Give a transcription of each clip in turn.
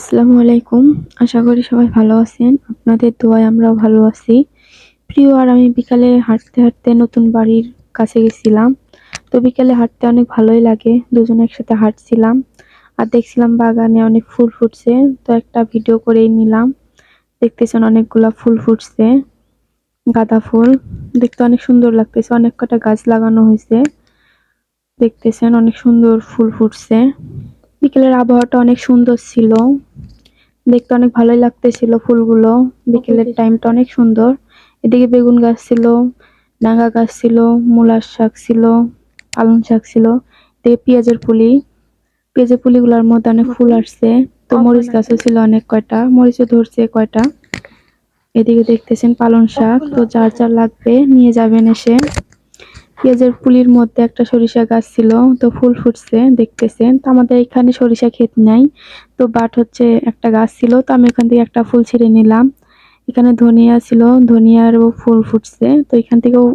আসসালামু আলাইকুম। আশা করি সবাই ভালো আছেন। আপনাদের দোয়ায় আমরাও ভালো আছি। প্রিয় আর আমি বিকালে হাঁটতে নতুন বাড়ির কাছে গেছিলাম। তো বিকেলে হাঁটতে অনেক ভালোই লাগে। দুজনে একসাথে হাঁটছিলাম। আর দেখছিলাম বাগানে অনেক ফুল ফুটছে। তো একটা ভিডিও করেই নিলাম। দেখতেছেন অনেকগুলা ফুল ফুটছে। গাঁদা ফুল। দেখতে অনেক সুন্দর লাগতেছে। অনেক কটা গাছ লাগানো হয়েছে। দেখতেছেন অনেক সুন্দর ফুল ফুটছে। বিকেলের আবহাওয়াটা অনেক সুন্দর ছিল। দেখতে অনেক ভালোই লাগতেছিল ফুলগুলো। বিকেলের টাইমটা অনেক সুন্দর। এদিকে বেগুন গাছ ছিল, ডাঙ্গা গাছ ছিল, মূলার শাক ছিল, পালং শাক ছিল, এদিকে পেঁয়াজের পুলিগুলোর মধ্যে অনেক ফুল আসছে। তো মরিচ গাছও ছিল অনেক কয়টা, মরিচও ধরছে কয়টা। এদিকে দেখতেছেন পালং শাক, তো যার যার লাগবে নিয়ে যাবেন এসে। পেঁয়াজের পুলির মধ্যে একটা সরিষা গাছ ছিল, তো ফুল ফুটছে দেখতেছেন। তো আমাদের এখানে সরিষা ক্ষেত নাই, তো বাট হচ্ছে একটা গাছ ছিল, তো আমি এখান থেকে একটা ফুল ছিঁড়ে নিলাম। এখানে ধনিয়া ছিল, ধনিয়ারও ফুল ফুটছে, তো এখান থেকেও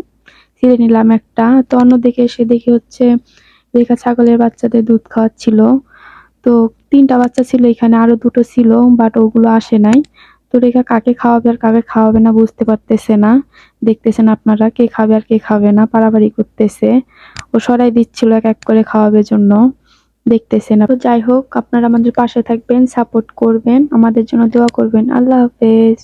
ছিঁড়ে নিলাম একটা। তো অন্যদিকে এসে দেখি হচ্ছে রেখা ছাগলের বাচ্চাদের দুধ খাওয়াচ্ছিল। তো ৩টা বাচ্চা ছিল, এখানে আরো 2টো ছিল, বাট ওগুলো আসে নাই। তো রেখা কাকে খাওয়াবে আর কাকে খাওয়াবে না বুঝতে পারতেছে না। দেখতেছেন আপনারা কে খাবে আর কে খাবে না, পারাপারি করতেছে। ও সরাই দিচ্ছিল এক এক করে খাওয়াবে জন্য। দেখতেছেন। তো যাই হোক, আপনারা আমাদের পাশে থাকবেন, সাপোর্ট করবেন, আমাদের জন্য দোয়া করবেন। আল্লাহ হাফেজ।